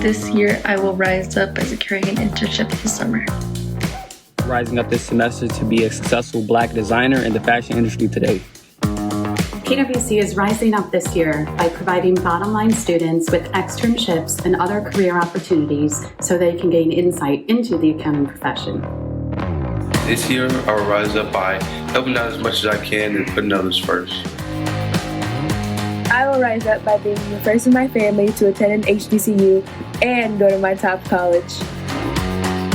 This year, I will rise up by securing an internship this summer. Rising up this semester to be a successful Black designer in the fashion industry today. KWC is rising up this year by providing bottom-line students with externships and other career opportunities so they can gain insight into the accounting profession. This year, I will rise up by helping out as much as I can and putting others first. I will rise up by being the first in my family to attend an HBCU and go to my top college.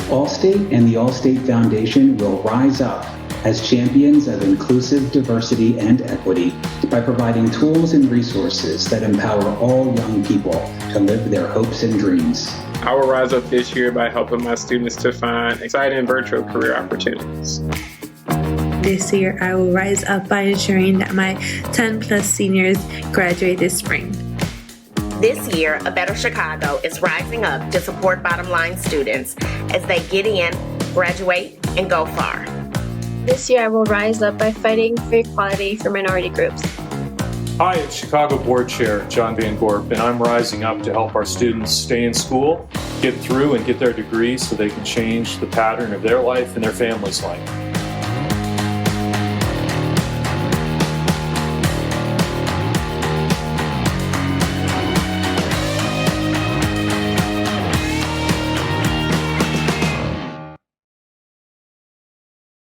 Allstate and the Allstate Foundation will rise up as champions of inclusive diversity and equity by providing tools and resources that empower all young people to live their hopes and dreams. I will rise up this year by helping my students to find exciting virtual career opportunities. This year, I will rise up by ensuring that my 10 plus seniors graduate this spring. This year, A Better Chicago is rising up to support bottom-line students as they get in, graduate, and go far. This year, I will rise up by fighting for equality for minority groups. Hi, it's Chicago Board Chair John Van Gorp, and I'm rising up to help our students stay in school, get through, and get their degrees so they can change the pattern of their life and their family's life.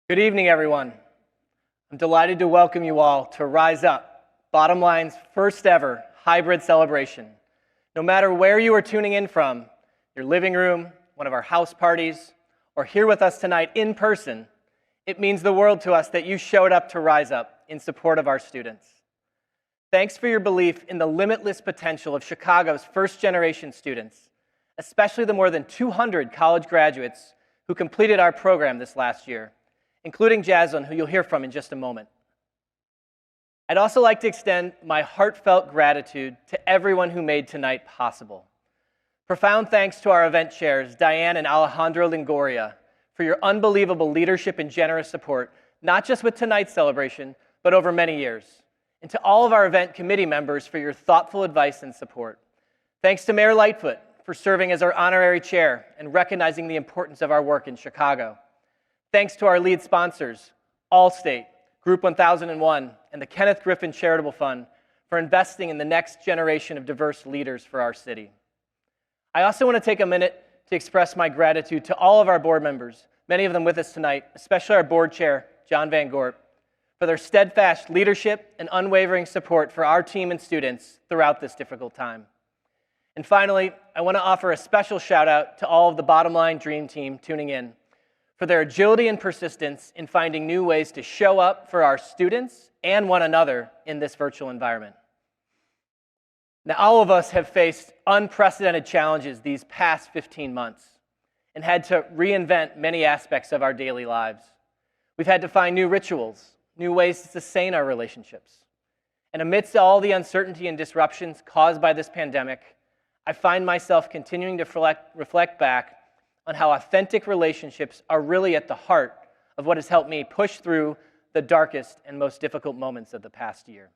Good evening, everyone. I'm delighted to welcome you all to Rise Up, Bottom Line's first ever hybrid celebration. No matter where you are tuning in from, your living room, one of our house parties, or here with us tonight in person, it means the world to us that you showed up to Rise Up in support of our students. Thanks for your belief in the limitless potential of Chicago's first-generation students, especially the more than 200 college graduates who completed our program this last year, including Jaslyn, who you'll hear from in just a moment. I'd also like to extend my heartfelt gratitude to everyone who made tonight possible. Profound thanks to our event chairs, Diane and Alejandro Lingoria, for your unbelievable leadership and generous support, not just with tonight's celebration, but over many years. And to all of our event committee members for your thoughtful advice and support. Thanks to Mayor Lightfoot for serving as our honorary chair and recognizing the importance of our work in Chicago. Thanks to our lead sponsors, Allstate, Group 1001, and the Kenneth Griffin Charitable Fund for investing in the next generation of diverse leaders for our city. I also want to take a minute to express my gratitude to all of our board members, many of them with us tonight, especially our board chair, John Van Gorp, for their steadfast leadership and unwavering support for our team and students throughout this difficult time. And finally, I want to offer a special shout out to all of the Bottom Line Dream Team tuning in, for their agility and persistence in finding new ways to show up for our students and one another in this virtual environment. Now, all of us have faced unprecedented challenges these past 15 months and had to reinvent many aspects of our daily lives. We've had to find new rituals, new ways to sustain our relationships. And amidst all the uncertainty and disruptions caused by this pandemic, I find myself continuing to reflect back on how authentic relationships are really at the heart of what has helped me push through the darkest and most difficult moments of the past year.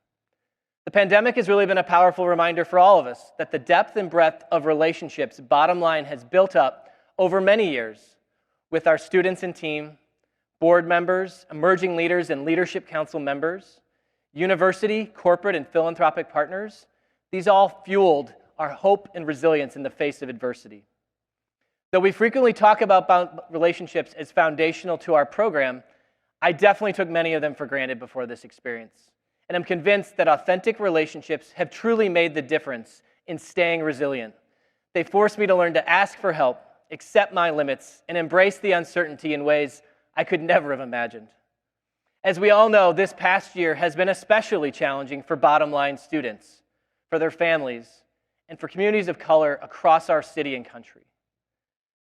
The pandemic has really been a powerful reminder for all of us that the depth and breadth of relationships Bottom Line has built up over many years with our students and team, board members, emerging leaders and leadership council members, university, corporate, and philanthropic partners. These all fueled our hope and resilience in the face of adversity. Though we frequently talk about relationships as foundational to our program, I definitely took many of them for granted before this experience. And I'm convinced that authentic relationships have truly made the difference in staying resilient. They forced me to learn to ask for help, accept my limits, and embrace the uncertainty in ways I could never have imagined. As we all know, this past year has been especially challenging for Bottom Line students, for their families, and for communities of color across our city and country.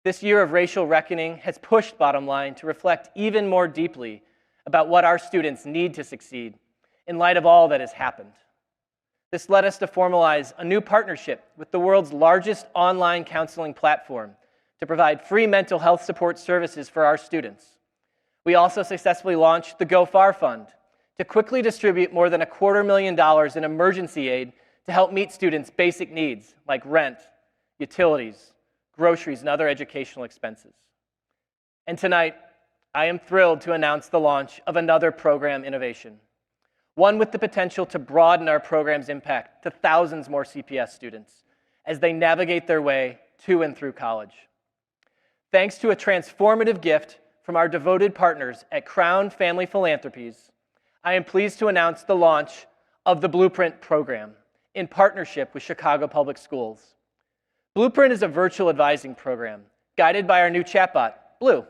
This year of racial reckoning has pushed Bottom Line to reflect even more deeply about what our students need to succeed in light of all that has happened. This led us to formalize a new partnership with the world's largest online counseling platform to provide free mental health support services for our students. We also successfully launched the Go Far Fund to quickly distribute more than $250,000 in emergency aid to help meet students' basic needs like rent utilities, groceries, and other educational expenses. And tonight, I am thrilled to announce the launch of another program innovation, one with the potential to broaden our program's impact to thousands more CPS students as they navigate their way to and through college. Thanks to a transformative gift from our devoted partners at Crown Family Philanthropies, I am pleased to announce the launch of the Blueprint program in partnership with Chicago Public Schools. Blueprint is a virtual advising program guided by our new chatbot, Blue,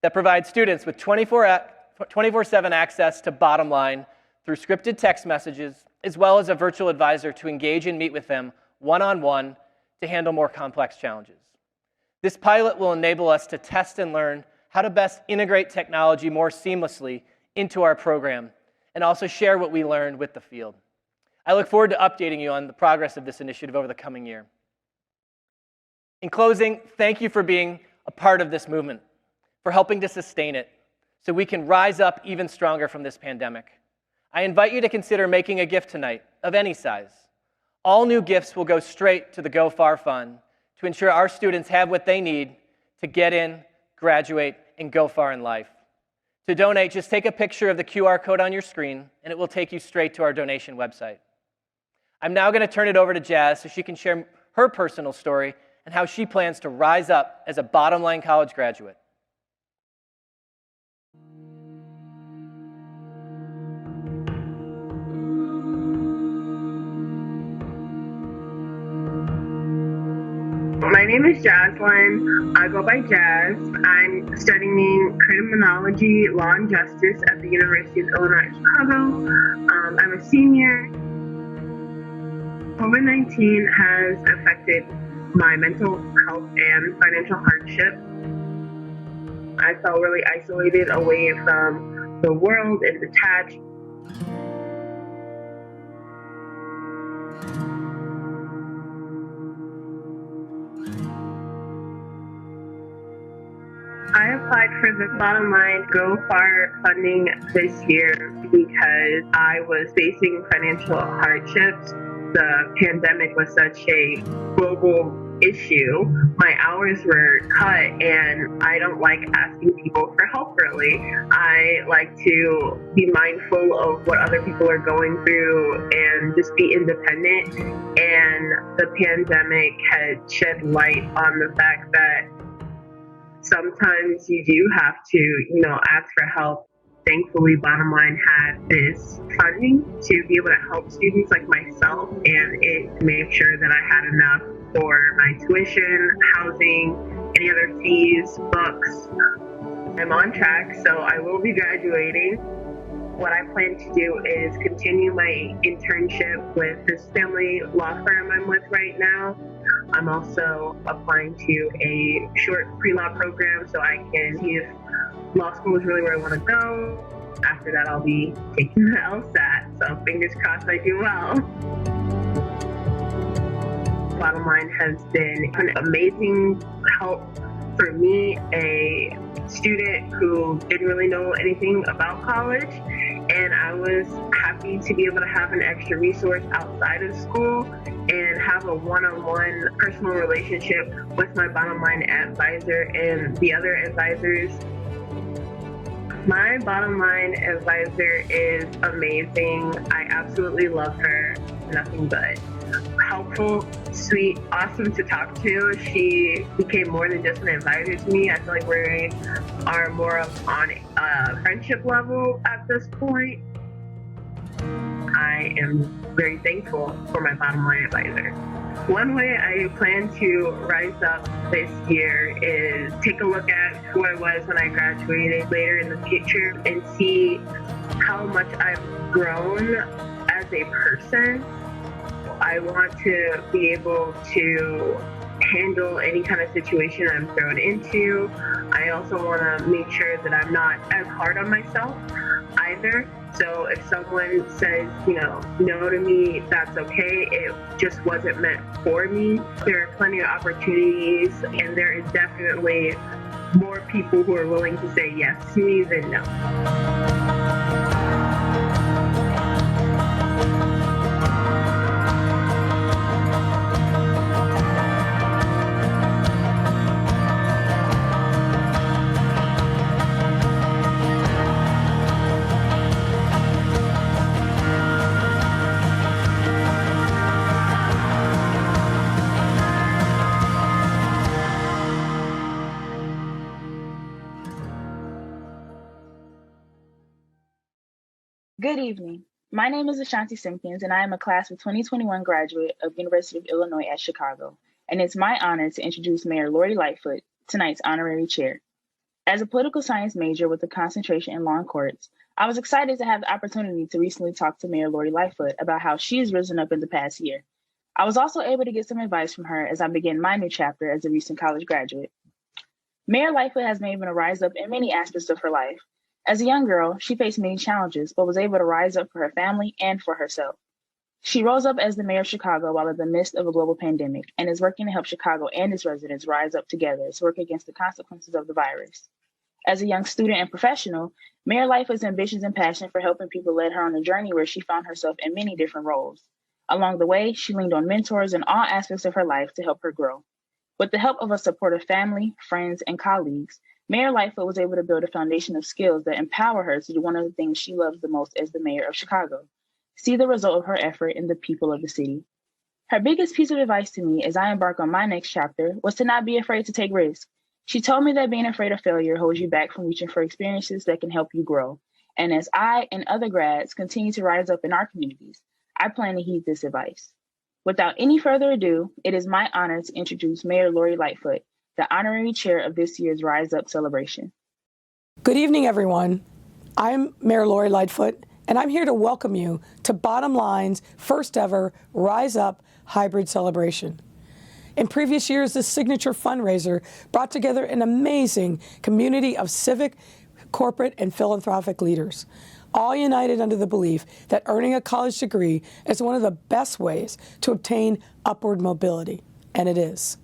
that provides students with 24/7 access to Bottom Line through scripted text messages, as well as a virtual advisor to engage and meet with them one-on-one to handle more complex challenges. This pilot will enable us to test and learn how to best integrate technology more seamlessly into our program and also share what we learned with the field. I look forward to updating you on the progress of this initiative over the coming year. In closing, thank you for being a part of this movement, for helping to sustain it so we can rise up even stronger from this pandemic. I invite you to consider making a gift tonight of any size. All new gifts will go straight to the Go Far Fund to ensure our students have what they need to get in, graduate, and go far in life. To donate, just take a picture of the QR code on your screen, and it will take you straight to our donation website. I'm now going to turn it over to Jazz so she can share her personal story and how she plans to rise up as a Bottom Line college graduate. My name is Jaslyn. I go by Jazz. I'm studying criminology, law, and justice at the University of Illinois at Chicago. I'm a senior. COVID-19 has affected my mental health and financial hardship. I felt really isolated away from the world and detached. I applied for the Bottom Line Go Far funding this year because I was facing financial hardships. The pandemic was such a global issue. My hours were cut, and I don't like asking people for help really. I like to be mindful of what other people are going through and just be independent. And the pandemic had shed light on the fact that sometimes you do have to, ask for help. Thankfully, Bottom Line had this funding to be able to help students like myself, and it made sure that I had enough for my tuition, housing, any other fees, books. I'm on track, so I will be graduating. What I plan to do is continue my internship with this family law firm I'm with right now. I'm also applying to a short pre-law program so I can see if law school is really where I want to go. After that, I'll be taking the LSAT, so fingers crossed I do well. Bottom Line has been an amazing help for me, a student who didn't really know anything about college, and I was happy to be able to have an extra resource outside of school and have a one-on-one personal relationship with my Bottom Line advisor and the other advisors. My Bottom Line advisor is amazing. I absolutely love her. Nothing but helpful, sweet, awesome to talk to. She became more than just an advisor to me. I feel like we are more of on a friendship level at this point. I am very thankful for my Bottom Line advisor. One way I plan to rise up this year is take a look at who I was when I graduated later in the future and see how much I've grown as a person. I want to be able to handle any kind of situation I'm thrown into. I also want to make sure that I'm not as hard on myself either. So if someone says, no to me, that's okay. It just wasn't meant for me. There are plenty of opportunities, and there is definitely more people who are willing to say yes to me than no. Good evening. My name is Ashanti Simpkins, and I am a class of 2021 graduate of University of Illinois at Chicago, and it's my honor to introduce Mayor Lori Lightfoot, tonight's honorary chair. As a political science major with a concentration in law and courts, I was excited to have the opportunity to recently talk to Mayor Lori Lightfoot about how she has risen up in the past year. I was also able to get some advice from her as I begin my new chapter as a recent college graduate. Mayor Lightfoot has been able to rise up in many aspects of her life. As a young girl, she faced many challenges, but was able to rise up for her family and for herself. She rose up as the mayor of Chicago while in the midst of a global pandemic and is working to help Chicago and its residents rise up together to work against the consequences of the virus. As a young student and professional, Mayor Lightfoot's ambitions and passion for helping people led her on a journey where she found herself in many different roles. Along the way, she leaned on mentors in all aspects of her life to help her grow. With the help of a supportive family, friends, and colleagues, Mayor Lightfoot was able to build a foundation of skills that empower her to do one of the things she loves the most as the mayor of Chicago, see the result of her effort in the people of the city. Her biggest piece of advice to me as I embark on my next chapter was to not be afraid to take risks. She told me that being afraid of failure holds you back from reaching for experiences that can help you grow. And as I and other grads continue to rise up in our communities, I plan to heed this advice. Without any further ado, it is my honor to introduce Mayor Lori Lightfoot, the honorary chair of this year's Rise Up celebration. Good evening, everyone. I'm Mayor Lori Lightfoot, and I'm here to welcome you to Bottom Line's first ever Rise Up hybrid celebration. In previous years, this signature fundraiser brought together an amazing community of civic, corporate, and philanthropic leaders, all united under the belief that earning a college degree is one of the best ways to obtain upward mobility, and it is.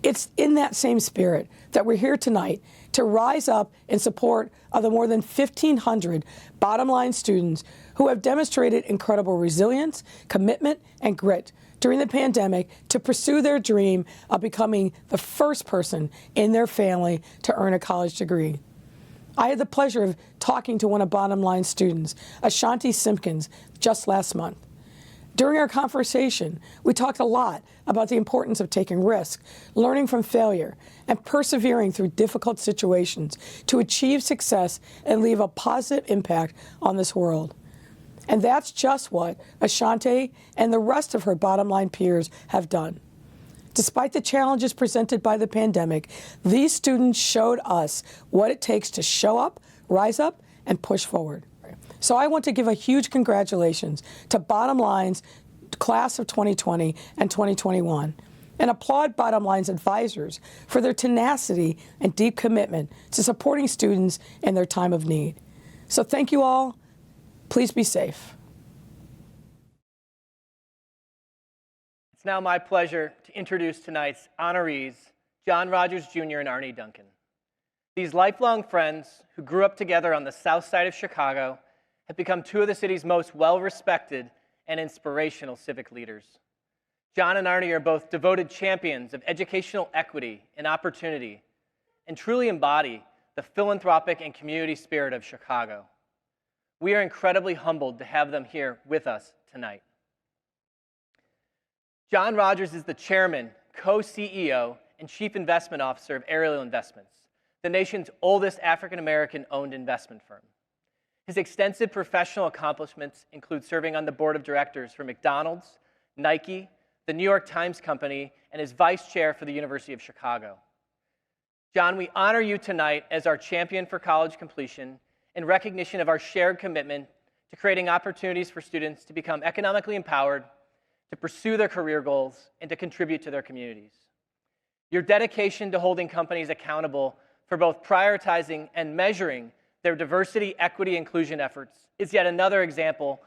It's in that same spirit that we're here tonight to rise up in support of the more than 1,500 Bottom Line students who have demonstrated incredible resilience, commitment, and grit during the pandemic to pursue their dream of becoming the first person in their family to earn a college degree. I had the pleasure of talking to one of Bottom Line students, Ashanti Simpkins, just last month. During our conversation, we talked a lot about the importance of taking risks, learning from failure, and persevering through difficult situations to achieve success and leave a positive impact on this world. And that's just what Ashanti and the rest of her Bottom Line peers have done. Despite the challenges presented by the pandemic, these students showed us what it takes to show up, rise up, and push forward. So I want to give a huge congratulations to Bottom Line's class of 2020 and 2021 and applaud Bottom Line's advisors for their tenacity and deep commitment to supporting students in their time of need. So thank you all. Please be safe. It's now my pleasure to introduce tonight's honorees, John Rogers Jr. and Arnie Duncan. These lifelong friends who grew up together on the south side of Chicago have become two of the city's most well-respected and inspirational civic leaders. John and Arnie are both devoted champions of educational equity and opportunity and truly embody the philanthropic and community spirit of Chicago. We are incredibly humbled to have them here with us tonight. John Rogers is the chairman, co-CEO, and chief investment officer of Ariel Investments, the nation's oldest African-American owned investment firm. His extensive professional accomplishments include serving on the board of directors for McDonald's, Nike, the New York Times Company, and as vice chair for the University of Chicago. John, we honor you tonight as our champion for college completion in recognition of our shared commitment to creating opportunities for students to become economically empowered, to pursue their career goals, and to contribute to their communities. Your dedication to holding companies accountable for both prioritizing and measuring their diversity, equity, inclusion efforts is yet another example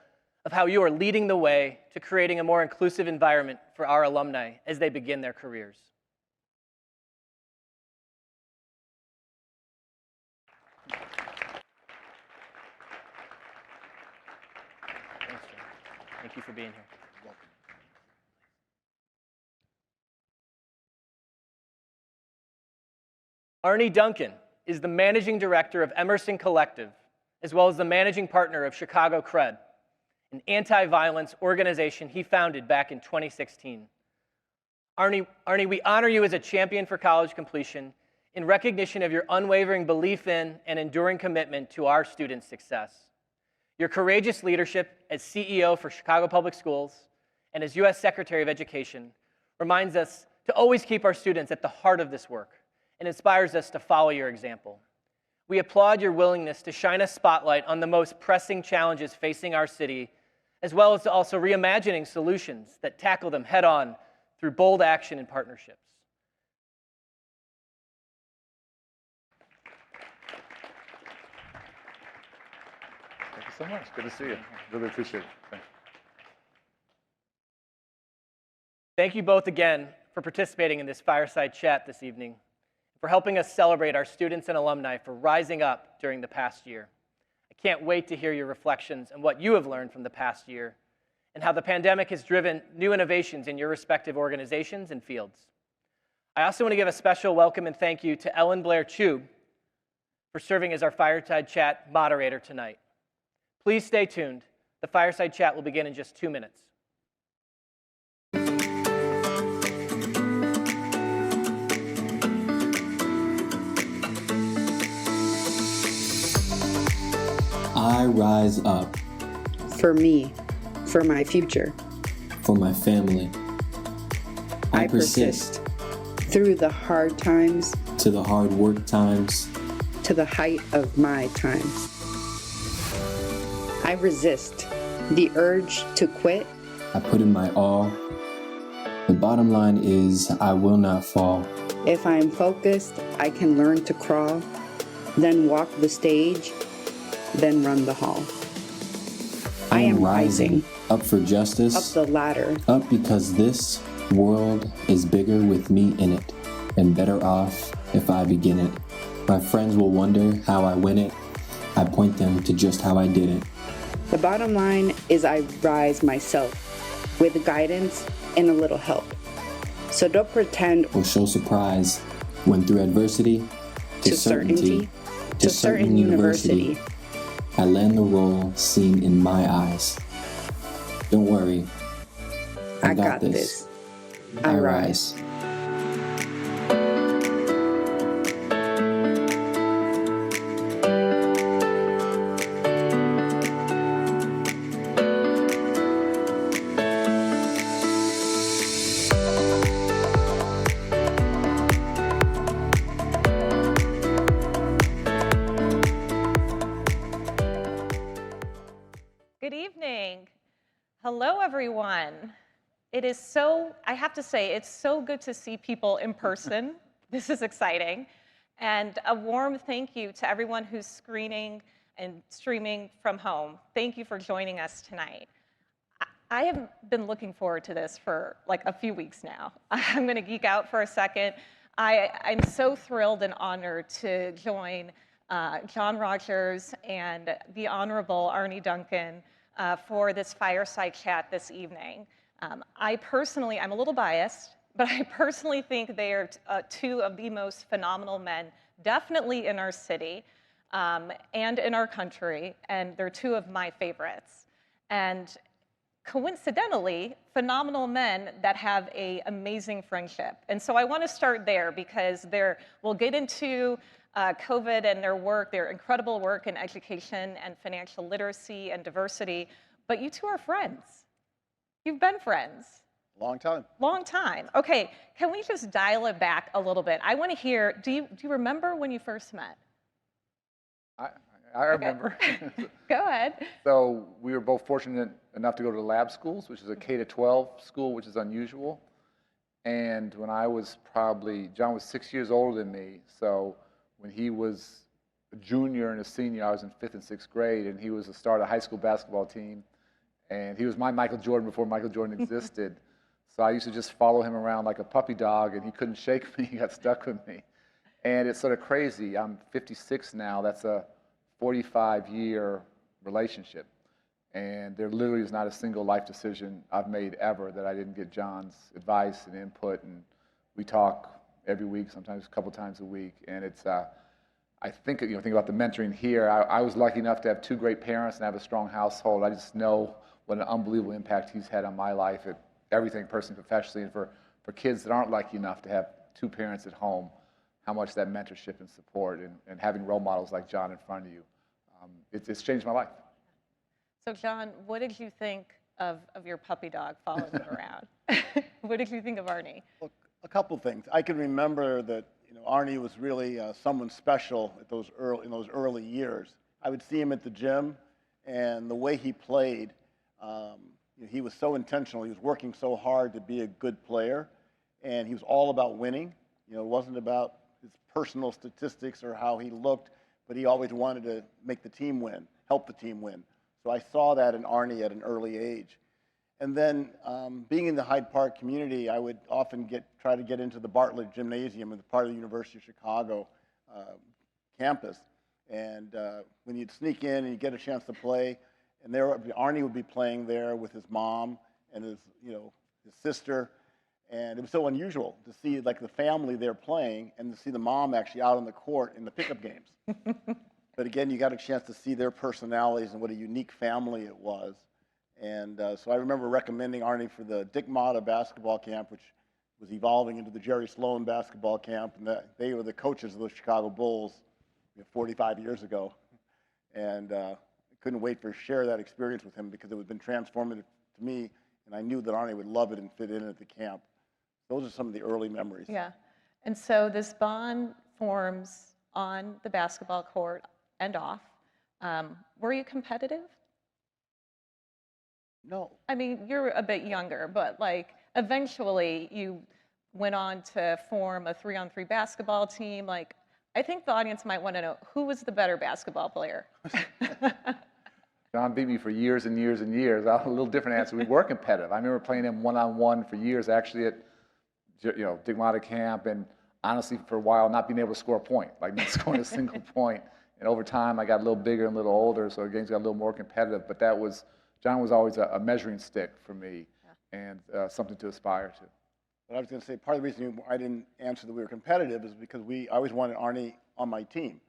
of how you are leading the way to creating a more inclusive environment for our alumni as they begin their careers. Thanks, John. Thank you for being here. Arnie Duncan is the managing director of Emerson Collective, as well as the managing partner of Chicago Cred, an anti-violence organization he founded back in 2016. Arnie, we honor you as a champion for college completion in recognition of your unwavering belief in and enduring commitment to our students' success. Your courageous leadership as CEO for Chicago Public Schools and as U.S. Secretary of Education reminds us to always keep our students at the heart of this work and inspires us to follow your example. We applaud your willingness to shine a spotlight on the most pressing challenges facing our city, as well as to also reimagining solutions that tackle them head-on through bold action and partnerships. Thank you so much. Good to see you. Really appreciate it. Thanks. Thank you both again for participating in this fireside chat this evening, for helping us celebrate our students and alumni for rising up during the past year. I can't wait to hear your reflections on what you have learned from the past year and how the pandemic has driven new innovations in your respective organizations and fields. I also want to give a special welcome and thank you to Ellen Blair Chube for serving as our fireside chat moderator tonight. Please stay tuned. The fireside chat will begin in just 2 minutes. I rise up. For me, for my future. For my family. I persist. Through the hard times. To the hard work times. To the height of my times. I resist the urge to quit. I put in my all. The bottom line is I will not fall. If I am focused, I can learn to crawl, then walk the stage, then run the hall. I am rising. Up for justice. Up the ladder. Up because this world is bigger with me in it, and better off if I begin it. My friends will wonder how I win it. I point them to just how I did it. The bottom line is I rise myself with guidance and a little help. So don't pretend or show surprise when through adversity to certainty to certain university. I land the role seen in my eyes. Don't worry, I got this. I rise. Hello, everyone. It is I have to say, it's so good to see people in person. This is exciting. And a warm thank you to everyone who's screening and streaming from home. Thank you for joining us tonight. I have been looking forward to this for like a few weeks now. I'm going to geek out for a second. I'm so thrilled and honored to join John Rogers and the Honorable Arne Duncan for this fireside chat this evening. I personally, I'm a little biased, but I personally think they are two of the most phenomenal men, definitely in our city and in our country, and they're two of my favorites. And coincidentally, phenomenal men that have an amazing friendship. And so I want to start there because we'll get into COVID and their work, their incredible work in education and financial literacy and diversity, but you two are friends. You've been friends. Long time. Long time. Okay, can we just dial it back a little bit? I want to hear, do you remember when you first met? I remember. Go ahead. So we were both fortunate enough to go to the lab schools, which is a K-12 school, which is unusual. And when I was John was 6 years older than me, so when he was a junior and a senior, I was in 5th and 6th grade, and he was the star of the high school basketball team. And he was my Michael Jordan before Michael Jordan existed. So I used to just follow him around like a puppy dog, and he couldn't shake me. He got stuck with me. And it's sort of crazy. I'm 56 now. That's a 45-year relationship. And there literally is not a single life decision I've made ever that I didn't get John's advice and input. And we talk every week, sometimes a couple times a week. And it's, I think, think about the mentoring here. I was lucky enough to have two great parents and have a strong household. I just know what an unbelievable impact he's had on my life at everything, personally, professionally, and for kids that aren't lucky enough to have two parents at home, how much that mentorship and support and having role models like John in front of you, it's changed my life. So John, what did you think of your puppy dog following you around? What did you think of Arnie? Well, a couple things. I can remember that Arnie was really someone special at in those early years. I would see him at the gym, and the way he played, he was so intentional. He was working so hard to be a good player, and he was all about winning. It wasn't about his personal statistics or how he looked, but he always wanted to make the team win, help the team win. So I saw that in Arnie at an early age. And then being in the Hyde Park community, I would often try to get into the Bartlett Gymnasium as part of the University of Chicago campus. And when you'd sneak in and you get a chance to play, and Arnie would be playing there with his mom and his sister. And it was so unusual to see like the family there playing and to see the mom actually out on the court in the pickup games. But again, you got a chance to see their personalities and what a unique family it was. And so I remember recommending Arnie for the Dick Motta basketball camp, which was evolving into the Jerry Sloan basketball camp. And they were the coaches of the Chicago Bulls 45 years ago. And I couldn't wait to share that experience with him because it had been transformative to me. And I knew that Arnie would love it and fit in at the camp. Those are some of the early memories. Yeah. And so this bond forms on the basketball court and off. Were you competitive? No. I mean, you're a bit younger, but like eventually you went on to form a 3-on-3 basketball team. Like, I think the audience might want to know, who was the better basketball player? John beat me for years and years and years. I have a little different answer. We were competitive. I remember playing him one-on-one for years, actually at Dick Motta camp, and honestly, for a while, not being able to score a point, like not scoring a single point. And over time, I got a little bigger and a little older, so the games got a little more competitive. But John was always a measuring stick for me, and something to aspire to. But I was going to say, part of the reason I didn't answer that we were competitive is because I always wanted Arnie on my team.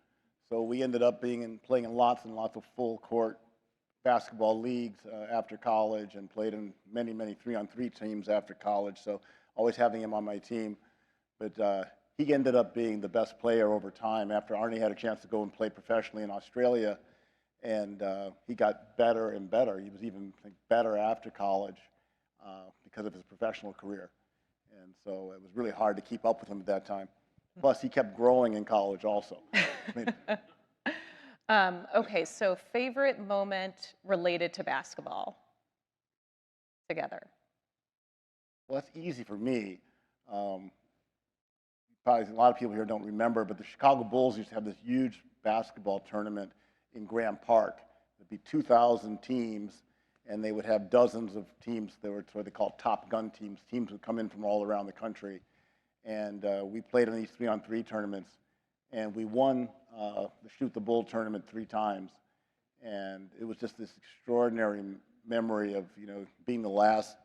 So we ended up playing in lots and lots of full-court basketball leagues after college, and played in many, many 3-on-3 teams after college. So always having him on my team. But he ended up being the best player over time after Arnie had a chance to go and play professionally in Australia. And he got better and better. He was even better after college because of his professional career. And so it was really hard to keep up with him at that time. Plus, he kept growing in college also. Okay, so favorite moment related to basketball together? Well, that's easy for me. Probably a lot of people here don't remember, but the Chicago Bulls used to have this huge basketball tournament in Graham Park. There'd be 2,000 teams, and they would have dozens of teams. They were what they called Top Gun teams. Teams would come in from all around the country. And we played in these 3-on-3 tournaments, and we won the Shoot the Bull tournament 3 times. And it was just this extraordinary memory of, being the last,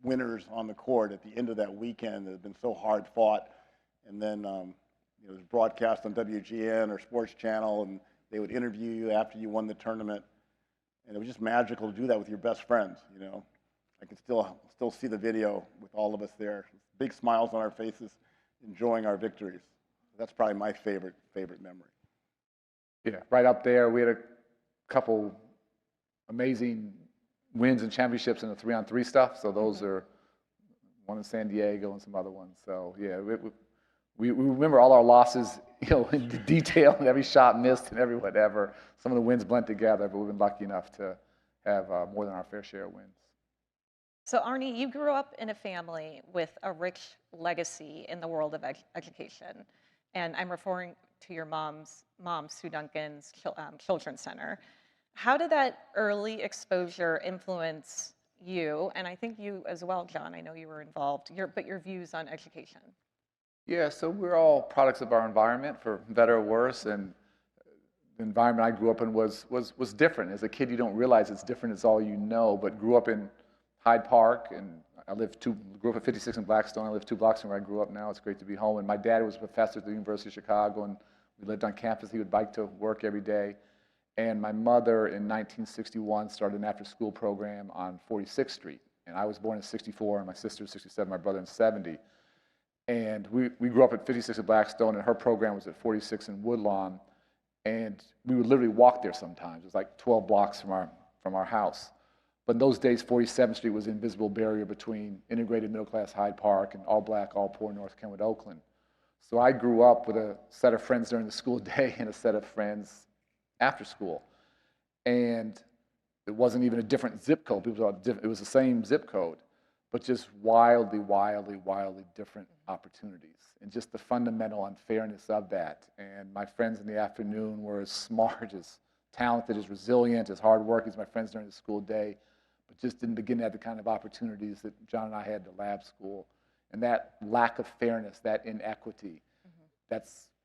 winners on the court at the end of that weekend that had been so hard fought. And then it was broadcast on WGN or Sports Channel, and they would interview you after you won the tournament. And it was just magical to do that with your best friends, I can still see the video with all of us there. Big smiles on our faces, enjoying our victories. That's probably my favorite memory. Yeah, right up there. We had a couple amazing wins and championships in the 3-on-3 stuff. So those are one in San Diego and some other ones. So yeah, we remember all our losses, in detail, and every shot missed and every whatever. Some of the wins blend together, but we've been lucky enough to have more than our fair share of wins. So Arnie, you grew up in a family with a rich legacy in the world of education. And I'm referring to your mom, Sue Duncan's Children's Center. How did that early exposure influence you, and I think you as well, John, I know you were involved, but your views on education? Yeah, so we're all products of our environment, for better or worse, and the environment I grew up in was different. As a kid, you don't realize it's different, it's all you know, but grew up in Hyde Park, and I grew up at 56 in Blackstone. I live 2 blocks from where I grew up now. It's great to be home. And my dad was a professor at the University of Chicago, and we lived on campus. He would bike to work every day. And my mother, in 1961, started an after-school program on 46th Street. And I was born in 64, and my sister was 67, my brother in 70. And we grew up at 56 in Blackstone, and her program was at 46 in Woodlawn. And we would literally walk there sometimes. It was like 12 blocks from our house. But in those days, 47th Street was the invisible barrier between integrated middle-class Hyde Park and all black, all poor North Kenwood, Oakland. So I grew up with a set of friends during the school day and a set of friends after school. And it wasn't even a different zip code. People thought it was the same zip code, but just wildly, wildly, wildly different opportunities. And just the fundamental unfairness of that. And my friends in the afternoon were as smart, as talented, as resilient, as hardworking as my friends during the school day, but just didn't begin to have the kind of opportunities that John and I had at lab school. And that lack of fairness, that inequity,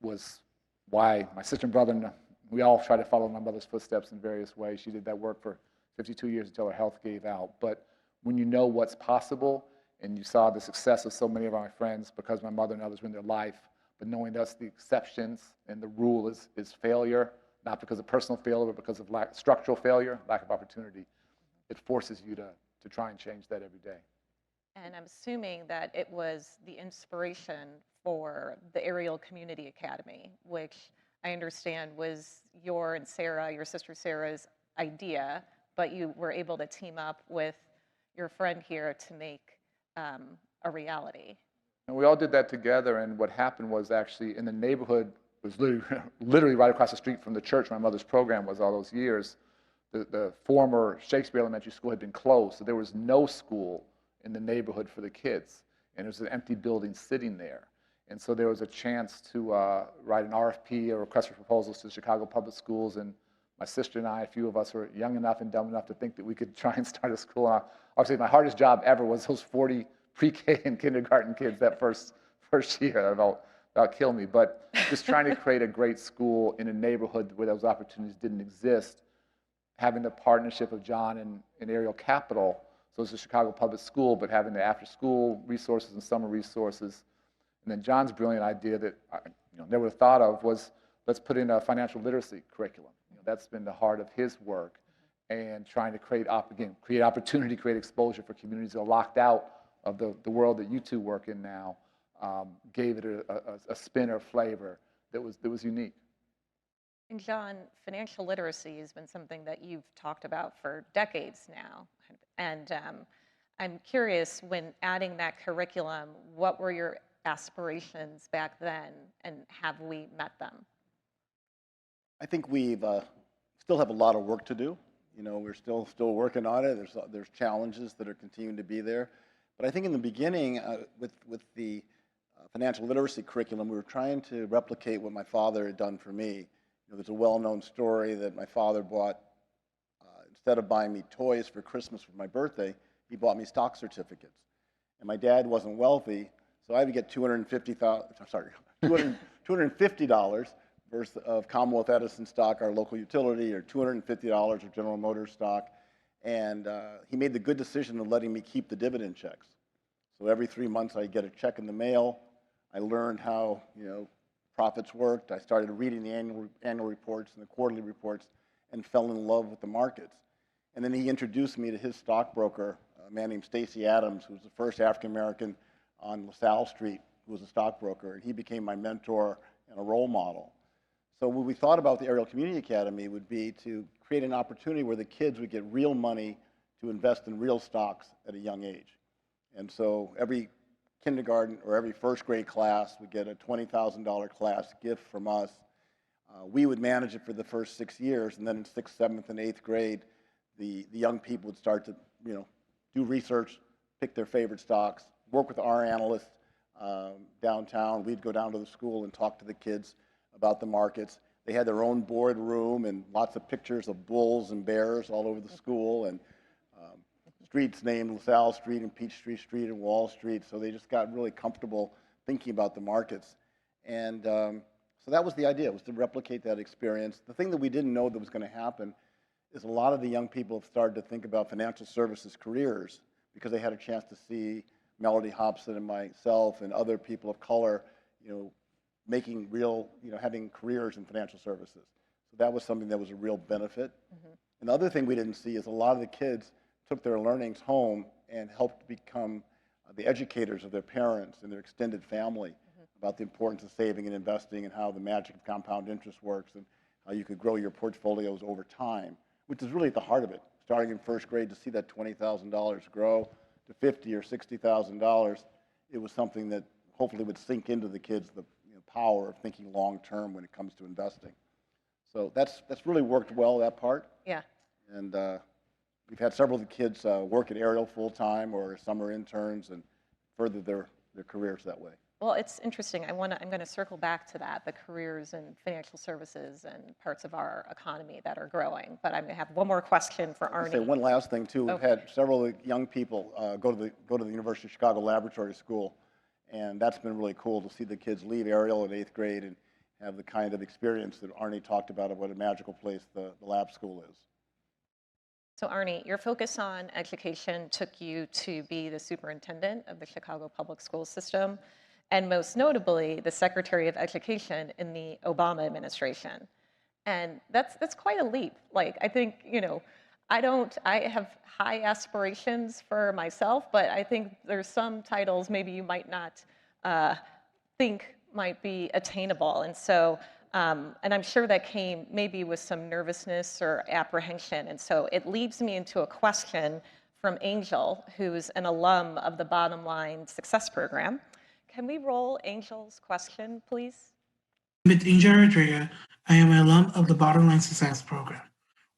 was why my sister and brother, we all tried to follow my mother's footsteps in various ways. She did that work for 52 years until her health gave out. But when you know what's possible, and you saw the success of so many of my friends because my mother and others were in their life, but knowing that's the exceptions and the rule is failure, not because of personal failure, but because of structural failure, lack of opportunity, it forces you to try and change that every day. And I'm assuming that it was the inspiration for the Ariel Community Academy, which I understand was your sister Sarah's idea, but you were able to team up with your friend here to make a reality. And we all did that together, and what happened was actually in the neighborhood, it was literally right across the street from the church my mother's program was all those years, the former Shakespeare Elementary School had been closed, so there was no school in the neighborhood for the kids, and there was an empty building sitting there. And so there was a chance to write an RFP, a request for proposals, to the Chicago Public Schools, and my sister and I, a few of us were young enough and dumb enough to think that we could try and start a school. Obviously, my hardest job ever was those 40 pre-K and kindergarten kids that first year. That'll kill me. But just trying to create a great school in a neighborhood where those opportunities didn't exist, having the partnership of John and Ariel Capital, so it's a Chicago Public School, but having the after-school resources and summer resources. And then John's brilliant idea that I never would have thought of was, let's put in a financial literacy curriculum. That's been the heart of his work, and trying to create opportunity, create exposure for communities that are locked out of the world that you two work in now, gave it a spin or flavor that was unique. And John, financial literacy has been something that you've talked about for decades now. And I'm curious, when adding that curriculum, what were your aspirations back then, and have we met them? I think we've still have a lot of work to do. We're still working on it. There's challenges that are continuing to be there. But I think in the beginning, with the financial literacy curriculum, we were trying to replicate what my father had done for me. There's a well-known story that my father bought, instead of buying me toys for Christmas for my birthday, he bought me stock certificates. And my dad wasn't wealthy, so I had to get $250 of Commonwealth Edison stock, our local utility, or $250 of General Motors stock. And he made the good decision of letting me keep the dividend checks. So every 3 months I'd get a check in the mail. I learned how profits worked. I started reading the annual reports and the quarterly reports and fell in love with the markets. And then he introduced me to his stockbroker, a man named Stacy Adams, who was the first African-American on LaSalle Street who was a stockbroker. And he became my mentor and a role model. So what we thought about the Ariel Community Academy would be to create an opportunity where the kids would get real money to invest in real stocks at a young age. And so every kindergarten or every first grade class would get a $20,000 class gift from us. We would manage it for the first 6 years, and then in 6th, 7th, and 8th grade, the young people would start to do research, pick their favorite stocks, work with our analysts downtown. We'd go down to the school and talk to the kids about the markets. They had their own board room and lots of pictures of bulls and bears all over the school, and streets named LaSalle Street and Peachtree Street and Wall Street. So they just got really comfortable thinking about the markets. And so that was the idea, was to replicate that experience. The thing that we didn't know that was going to happen is a lot of the young people have started to think about financial services careers because they had a chance to see Melody Hobson and myself and other people of color, making real, having careers in financial services. So that was something that was a real benefit. Mm-hmm. And the other thing we didn't see is a lot of the kids took their learnings home and helped become the educators of their parents and their extended family about the importance of saving and investing and how the magic of compound interest works. And how you could grow your portfolios over time, which is really at the heart of it. Starting in first grade to see that $20,000 grow to $50,000 or $60,000, it was something that hopefully would sink into the kids the power of thinking long term when it comes to investing. So that's really worked well, that part. Yeah. And we've had several of the kids work at Ariel full time or summer interns and further their careers that way. Well, it's interesting. I'm going to circle back to that, the careers in financial services and parts of our economy that are growing. But I'm going to have one more question for Arnie. I'll say one last thing too. We've had several young people go to the University of Chicago Laboratory School, and that's been really cool to see the kids leave Ariel in 8th grade and have the kind of experience that Arnie talked about of what a magical place the lab school is. So Arnie, your focus on education took you to be the superintendent of the Chicago Public School System, and most notably, the Secretary of Education in the Obama administration. And that's quite a leap. Like, I think, I have high aspirations for myself, but I think there's some titles maybe you might not think might be attainable. And so, and I'm sure that came maybe with some nervousness or apprehension. And so it leads me into a question from Angel, who's an alum of the Bottom Line Success Program. Can we roll Angel's question, please? With Angel Rodriguez, I am an alum of the Bottom Line Success Program,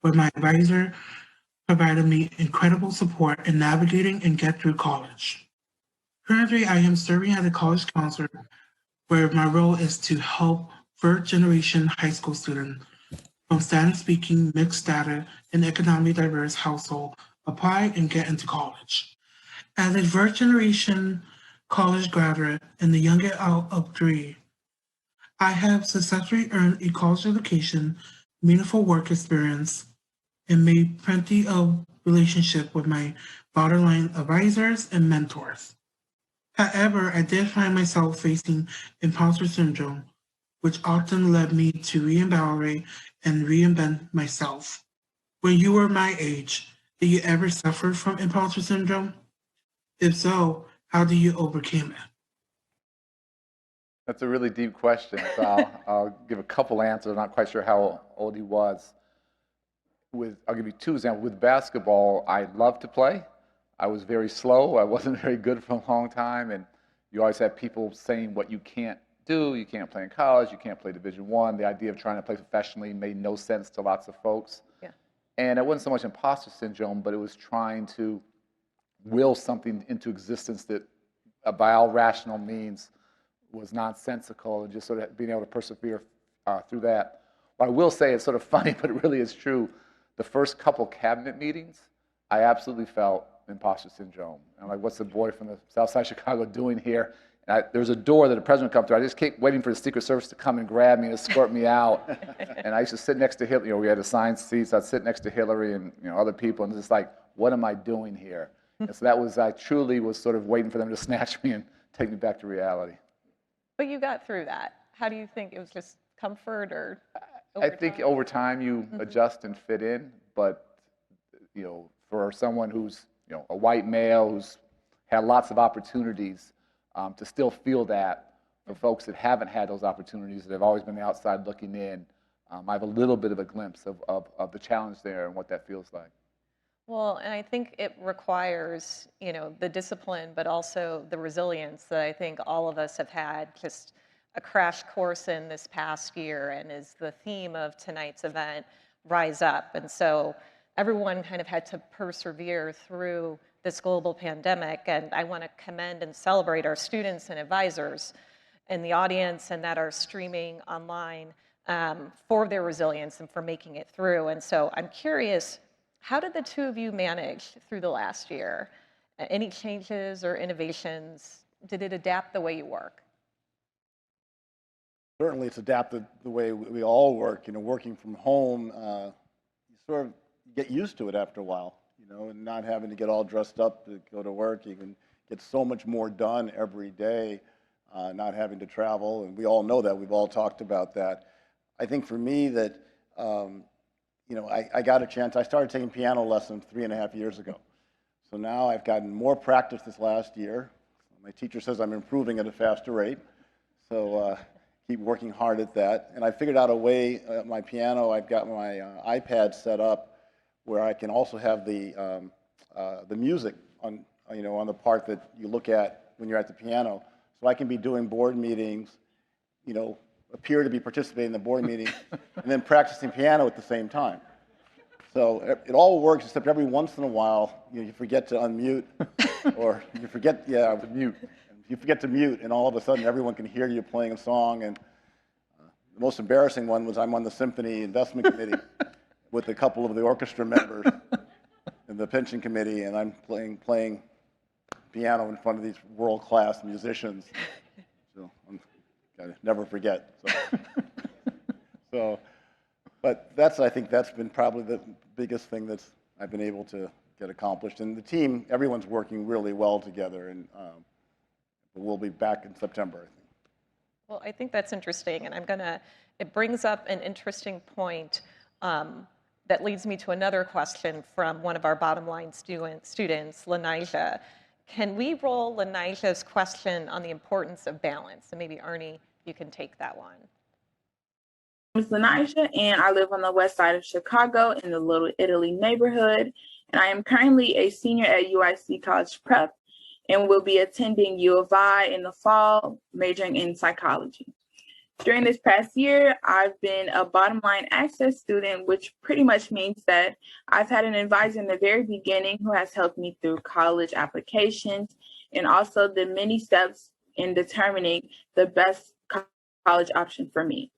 where my advisor provided me incredible support in navigating and get through college. Currently, I am serving as a college counselor, where my role is to help first-generation high school students from Spanish-speaking, mixed data, and economically diverse household apply and get into college. As a first-generation college graduate and the youngest out of 3, I have successfully earned a college education, meaningful work experience, and made plenty of relationship with my bottom line advisors and mentors. However, I did find myself facing imposter syndrome, which often led me to reevaluate and reinvent myself. When you were my age, did you ever suffer from imposter syndrome? If so, how do you overcome it? That's a really deep question, so I'll give a couple answers. I'm not quite sure how old he was. I'll give you 2 examples. With basketball, I loved to play. I was very slow. I wasn't very good for a long time, and you always have people saying what you can't do. You can't play in college. You can't play Division I. The idea of trying to play professionally made no sense to lots of folks. Yeah. And it wasn't so much imposter syndrome, but it was trying to will something into existence that by all rational means was nonsensical, and just sort of being able to persevere through that. What I will say is sort of funny, but it really is true. The first couple cabinet meetings, I absolutely felt imposter syndrome. I'm like, what's the boy from the South Side of Chicago doing here? And there was a door that the president would come through. I just kept waiting for the Secret Service to come and grab me and escort me out. And I used to sit next to Hillary. We had assigned seats. I'd sit next to Hillary and other people, and it's just like, what am I doing here? And so that was, I truly was sort of waiting for them to snatch me and take me back to reality. But you got through that. How do you think? It was just comfort or I think over time you adjust and fit in, but for someone who's a white male who's had lots of opportunities, to still feel that for folks that haven't had those opportunities, that have always been the outside looking in, I have a little bit of a glimpse of the challenge there and what that feels like. Well, and I think it requires, the discipline, but also the resilience that I think all of us have had just a crash course in this past year, and is the theme of tonight's event, Rise Up. And so everyone kind of had to persevere through this global pandemic, and I want to commend and celebrate our students and advisors in the audience and that are streaming online for their resilience and for making it through. And so I'm curious, how did the 2 of you manage through the last year? Any changes or innovations? Did it adapt the way you work? Certainly it's adapted the way we all work. Working from home, you sort of get used to it after a while, and not having to get all dressed up to go to work. You can get so much more done every day, not having to travel, and we all know that. We've all talked about that. I think for me that, I got a chance. I started taking piano lessons 3.5 years ago. So now I've gotten more practice this last year. My teacher says I'm improving at a faster rate. So keep working hard at that. And I figured out a way at my piano. I've got my iPad set up where I can also have the music on, on the part that you look at when you're at the piano. So I can be doing board meetings, appear to be participating in the board meeting, and then practicing piano at the same time. So it all works, except every once in a while, you forget to unmute, or you forget, to mute. You forget to mute, and all of a sudden, everyone can hear you playing a song. And the most embarrassing one was I'm on the Symphony Investment Committee with a couple of the orchestra members and the pension committee, and I'm playing piano in front of these world-class musicians. So I'm gotta never forget. But I think that's been probably the biggest thing that I've been able to get accomplished. And the team, everyone's working really well together, and we'll be back in September, I think. Well, I think that's interesting, and it brings up an interesting point that leads me to another question from one of our bottom line students, Lanija. Can we roll Lanija's question on the importance of balance? And maybe Arnie, you can take that one. I'm Lanija, and I live on the west side of Chicago in the Little Italy neighborhood. And I am currently a senior at UIC College Prep and will be attending U of I in the fall, majoring in psychology. During this past year, I've been a bottom line access student, which pretty much means that I've had an advisor in the very beginning who has helped me through college applications and also the many steps in determining the best college option for me.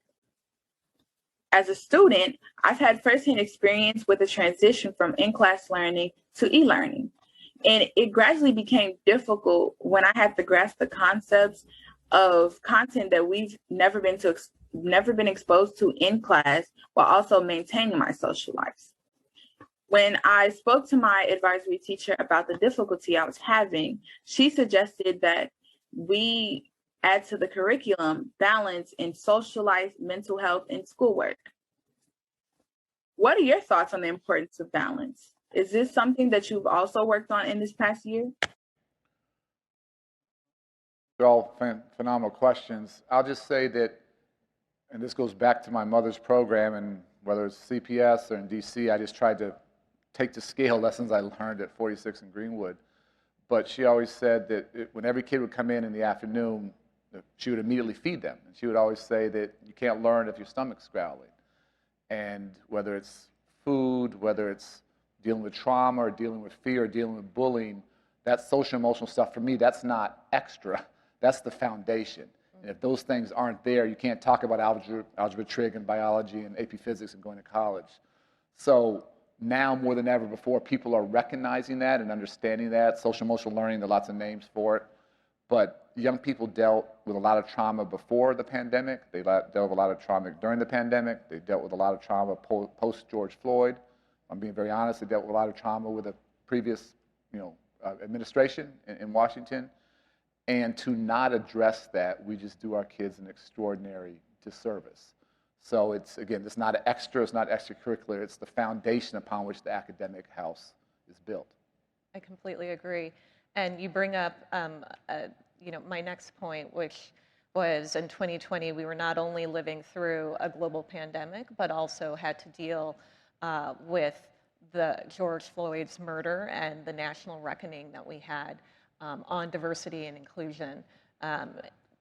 As a student, I've had firsthand experience with the transition from in-class learning to e-learning. And it gradually became difficult when I had to grasp the concepts of content that we've never been exposed to in class, while also maintaining my social life. When I spoke to my advisory teacher about the difficulty I was having, she suggested that we add to the curriculum balance in social life, mental health, and schoolwork. What are your thoughts on the importance of balance? Is this something that you've also worked on in this past year? They're all phenomenal questions. I'll just say that, and this goes back to my mother's program, and whether it's CPS or in DC, I just tried to take to scale lessons I learned at 46 in Greenwood. But she always said that when every kid would come in the afternoon, she would immediately feed them. And she would always say that you can't learn if your stomach's growling. And whether it's food, whether it's dealing with trauma or dealing with fear or dealing with bullying, that social emotional stuff, for me, that's not extra. That's the foundation. And if those things aren't there, you can't talk about algebra, trig, and biology and AP physics and going to college. So now more than ever before, people are recognizing that and understanding that. Social emotional learning, there are lots of names for it. But young people dealt with a lot of trauma before the pandemic. They dealt with a lot of trauma during the pandemic. They dealt with a lot of trauma post-George Floyd. I'm being very honest, they dealt with a lot of trauma with the previous administration in Washington. And to not address that, we just do our kids an extraordinary disservice. So it's, again, it's not extra, it's not extracurricular, it's the foundation upon which the academic house is built. I completely agree. And you bring up, my next point, which was in 2020, we were not only living through a global pandemic, but also had to deal with the George Floyd's murder and the national reckoning that we had on diversity and inclusion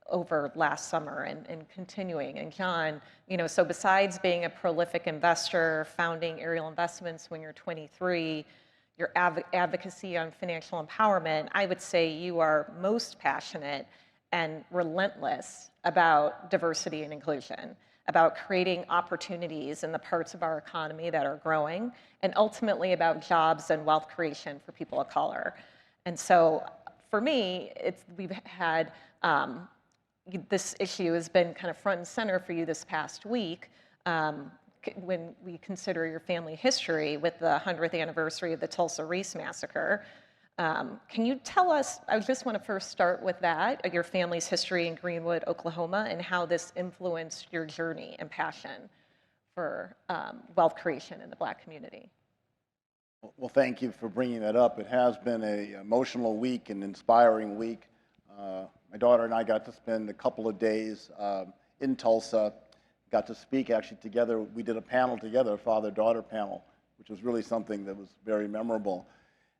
over last summer and continuing. And John, so besides being a prolific investor, founding Ariel Investments when you're 23, your advocacy on financial empowerment, I would say you are most passionate and relentless about diversity and inclusion, about creating opportunities in the parts of our economy that are growing, and ultimately about jobs and wealth creation for people of color. And so for me, we've had this issue has been kind of front and center for you this past week when we consider your family history with the 100th anniversary of the Tulsa Race Massacre. Can you tell us, I just want to first start with that, your family's history in Greenwood, Oklahoma, and how this influenced your journey and passion for wealth creation in the Black community? Well, thank you for bringing that up. It has been an emotional week and inspiring week. My daughter and I got to spend a couple of days in Tulsa. Got to speak actually together. We did a panel together, a father-daughter panel, which was really something that was very memorable.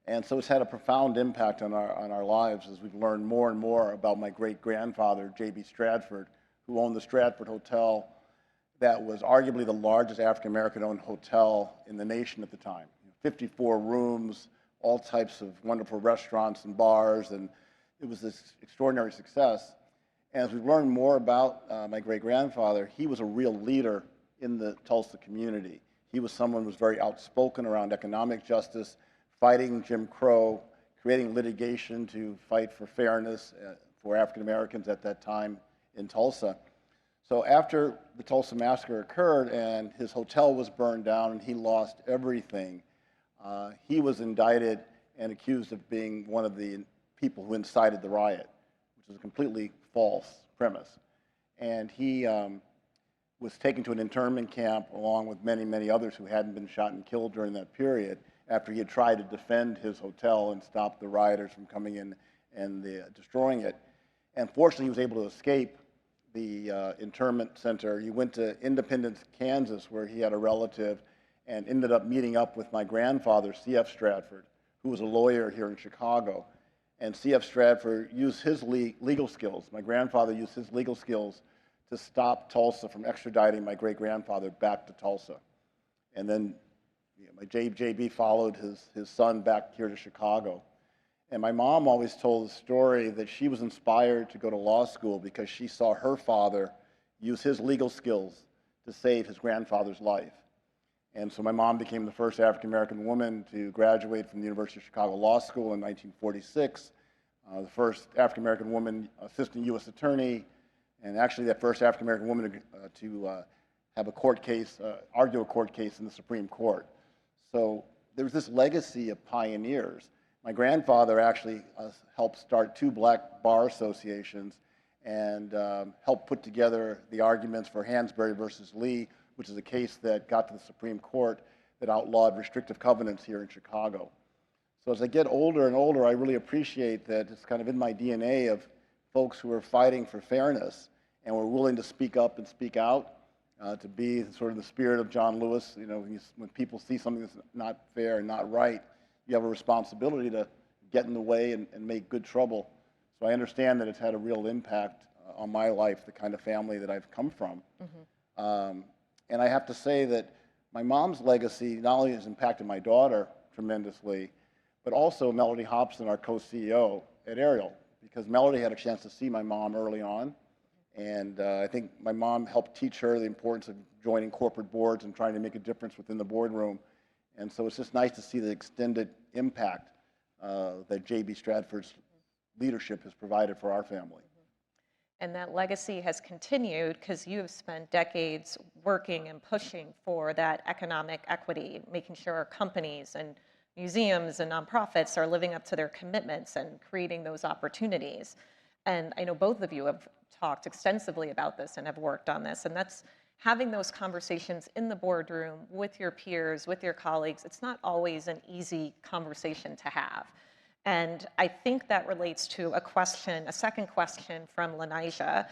And so it's had a profound impact on our lives as we've learned more and more about my great-grandfather, J.B. Stratford, who owned the Stratford Hotel, that was arguably the largest African-American-owned hotel in the nation at the time. 54 rooms, all types of wonderful restaurants and bars, and it was this extraordinary success. And as we've learned more about my great-grandfather, he was a real leader in the Tulsa community. He was someone who was very outspoken around economic justice, fighting Jim Crow, creating litigation to fight for fairness for African-Americans at that time in Tulsa. So after the Tulsa massacre occurred and his hotel was burned down and he lost everything, he was indicted and accused of being one of the people who incited the riot, which is a completely false premise. And he was taken to an internment camp along with many, many others who hadn't been shot and killed during that period after he had tried to defend his hotel and stop the rioters from coming in and destroying it. And fortunately, he was able to escape the internment center. He went to Independence, Kansas, where he had a relative, and ended up meeting up with my grandfather, C.F. Stratford, who was a lawyer here in Chicago. And C.F. Stratford used his legal skills. My grandfather used his legal skills to stop Tulsa from extraditing my great-grandfather back to Tulsa. And then my JB followed his son back here to Chicago. And my mom always told the story that she was inspired to go to law school because she saw her father use his legal skills to save his grandfather's life. And so my mom became the first African-American woman to graduate from the University of Chicago Law School in 1946, the first African-American woman assistant U.S. attorney, and actually that first African-American woman to have a court case, argue a court case in the Supreme Court. So there was this legacy of pioneers. My grandfather actually helped start 2 black bar associations and helped put together the arguments for Hansberry versus Lee, which is a case that got to the Supreme Court that outlawed restrictive covenants here in Chicago. So as I get older and older, I really appreciate that it's kind of in my DNA of folks who are fighting for fairness and were willing to speak up and speak out, to be sort of the spirit of John Lewis. You know, when people see something that's not fair and not right, you have a responsibility to get in the way and make good trouble. So I understand that it's had a real impact on my life, the kind of family that I've come from. Mm-hmm. And I have to say that my mom's legacy not only has impacted my daughter tremendously, but also Melody Hobson, our co-CEO at Ariel, because Melody had a chance to see my mom early on. And I think my mom helped teach her the importance of joining corporate boards and trying to make a difference within the boardroom. And so it's just nice to see the extended impact that J.B. Stratford's leadership has provided for our family. And that legacy has continued because you have spent decades working and pushing for that economic equity, making sure our companies and museums and nonprofits are living up to their commitments and creating those opportunities. And I know both of you have talked extensively about this and have worked on this, and that's having those conversations in the boardroom with your peers, with your colleagues. It's not always an easy conversation to have. And I think that relates to a second question from Lanija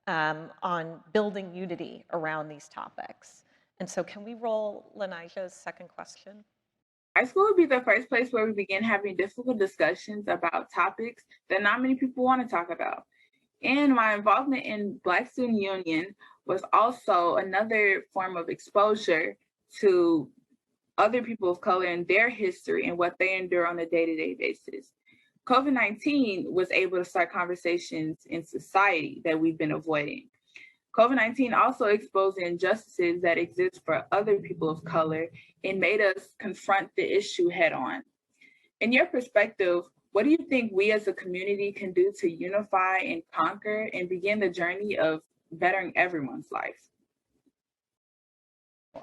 on building unity around these topics. And so can we roll Lanija's second question? High school would be the first place where we begin having difficult discussions about topics that not many people want to talk about. And my involvement in Black Student Union was also another form of exposure to other people of color and their history and what they endure on a day-to-day basis. COVID-19 was able to start conversations in society that we've been avoiding. COVID-19 also exposed the injustices that exist for other people of color and made us confront the issue head on. In your perspective, what do you think we as a community can do to unify and conquer and begin the journey of bettering everyone's life? I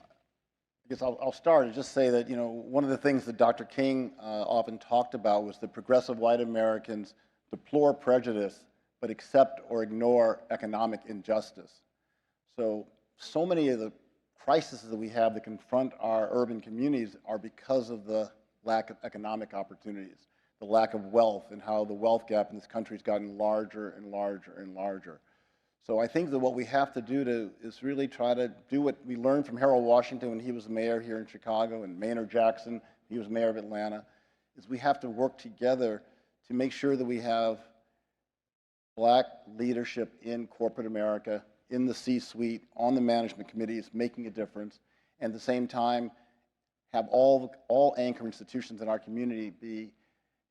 guess I'll start and just say that, you know, one of the things that Dr. King often talked about was that progressive white Americans deplore prejudice but accept or ignore economic injustice. So many of the crises that we have that confront our urban communities are because of the lack of economic opportunities, the lack of wealth, and how the wealth gap in this country has gotten larger and larger and larger. So I think that what we have to do is really try to do what we learned from Harold Washington when he was mayor here in Chicago, and Maynard Jackson, he was mayor of Atlanta, is we have to work together to make sure that we have Black leadership in corporate America, in the C-suite, on the management committees, making a difference, and at the same time have all anchor institutions in our community be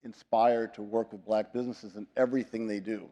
inspired to work with Black businesses in everything they do,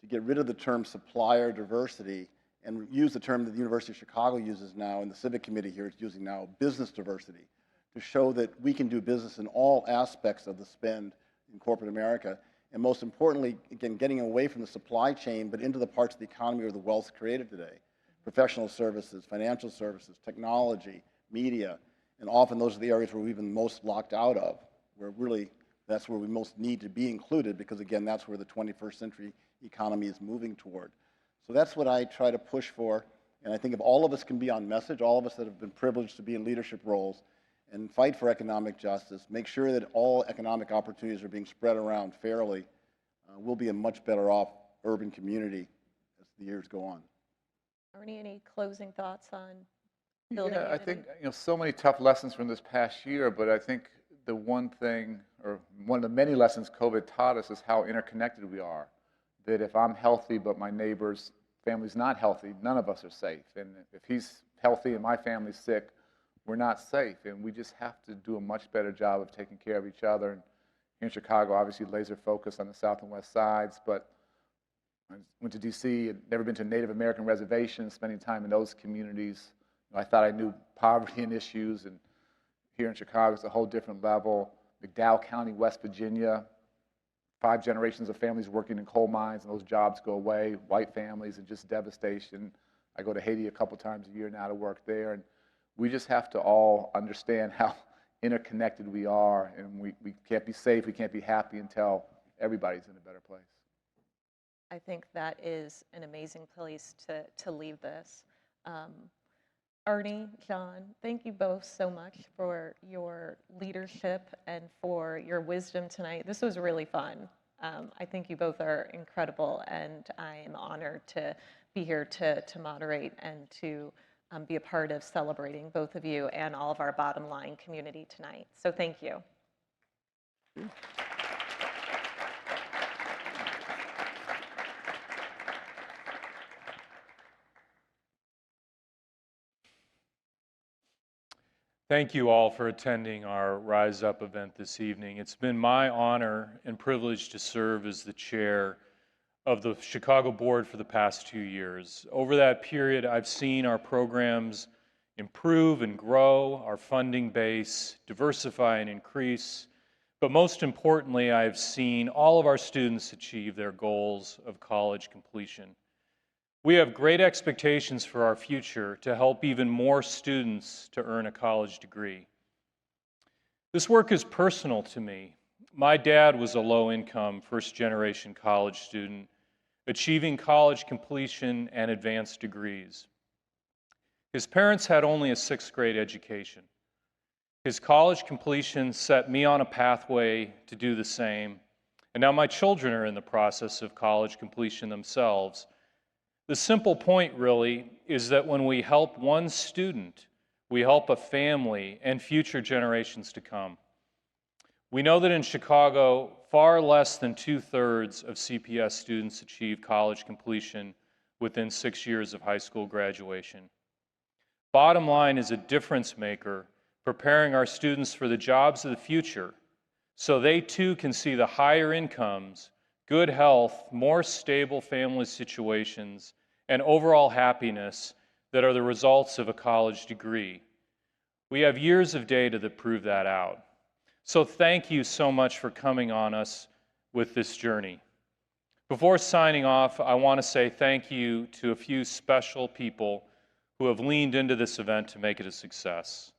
to get rid of the term supplier diversity and use the term that the University of Chicago uses now, and the Civic Committee here is using now, business diversity, to show that we can do business in all aspects of the spend in corporate America. And most importantly, again, getting away from the supply chain, but into the parts of the economy where the wealth's created today. Professional services, financial services, technology, media, and often those are the areas where we've been most locked out of, where really that's where we most need to be included, because again, that's where the 21st century economy is moving toward. So that's what I try to push for, and I think if all of us can be on message, all of us that have been privileged to be in leadership roles, and fight for economic justice, make sure that all economic opportunities are being spread around fairly, we'll be a much better off urban community as the years go on. Ernie, any closing thoughts on building Yeah, I unity? think so many tough lessons from this past year, but I think the one thing, or one of the many lessons COVID taught us is how interconnected we are. That if I'm healthy but my neighbor's family's not healthy, none of us are safe. And if he's healthy and my family's sick, we're not safe, and we just have to do a much better job of taking care of each other. And here in Chicago, obviously laser focus on the south and west sides, but I went to DC, had never been to a Native American reservation, spending time in those communities. I thought I knew poverty and issues, and here in Chicago it's a whole different level. McDowell County, West Virginia, 5 generations of families working in coal mines, and those jobs go away, white families, and just devastation. I go to Haiti a couple times a year now to work there, and we just have to all understand how interconnected we are, and we can't be safe, we can't be happy until everybody's in a better place. I think that is an amazing place to leave this. Ernie, John, thank you both so much for your leadership and for your wisdom tonight. This was really fun. I think you both are incredible, and I am honored to be here to moderate and to be a part of celebrating both of you and all of our Bottom Line community tonight. So thank you. Thank you all for attending our Rise Up event this evening. It's been my honor and privilege to serve as the chair of the Chicago Board for the past 2 years. Over that period, I've seen our programs improve and grow, our funding base diversify and increase, but most importantly, I've seen all of our students achieve their goals of college completion. We have great expectations for our future to help even more students to earn a college degree. This work is personal to me. My dad was a low-income, first-generation college student, achieving college completion and advanced degrees. His parents had only a 6th grade education. His college completion set me on a pathway to do the same, and now my children are in the process of college completion themselves. The simple point, really, is that when we help one student, we help a family and future generations to come. We know that in Chicago, far less than 2/3 of CPS students achieve college completion within 6 years of high school graduation. Bottom Line is a difference maker, preparing our students for the jobs of the future, so they too can see the higher incomes, good health, more stable family situations, and overall happiness that are the results of a college degree. We have years of data that prove that out. So thank you so much for coming on us with this journey. Before signing off, I want to say thank you to a few special people who have leaned into this event to make it a success.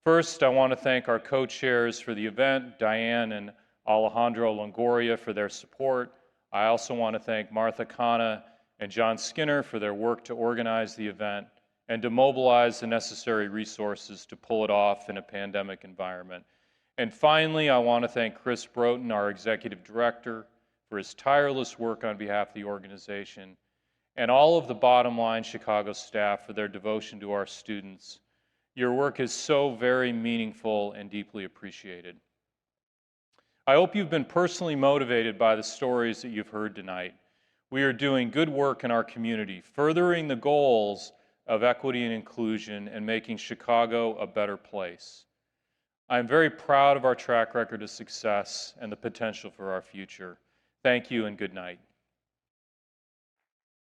First, I want to thank our co-chairs for the event, Diane and Alejandro Longoria, for their support. I also want to thank Martha Khanna and John Skinner for their work to organize the event and to mobilize the necessary resources to pull it off in a pandemic environment. And finally, I want to thank Chris Broughton, our executive director, for his tireless work on behalf of the organization. and all of the Bottom Line Chicago staff for their devotion to our students. Your work is so very meaningful and deeply appreciated. I hope you've been personally motivated by the stories that you've heard tonight. We are doing good work in our community, furthering the goals of equity and inclusion and making Chicago a better place. I'm very proud of our track record of success and the potential for our future. Thank you and good night.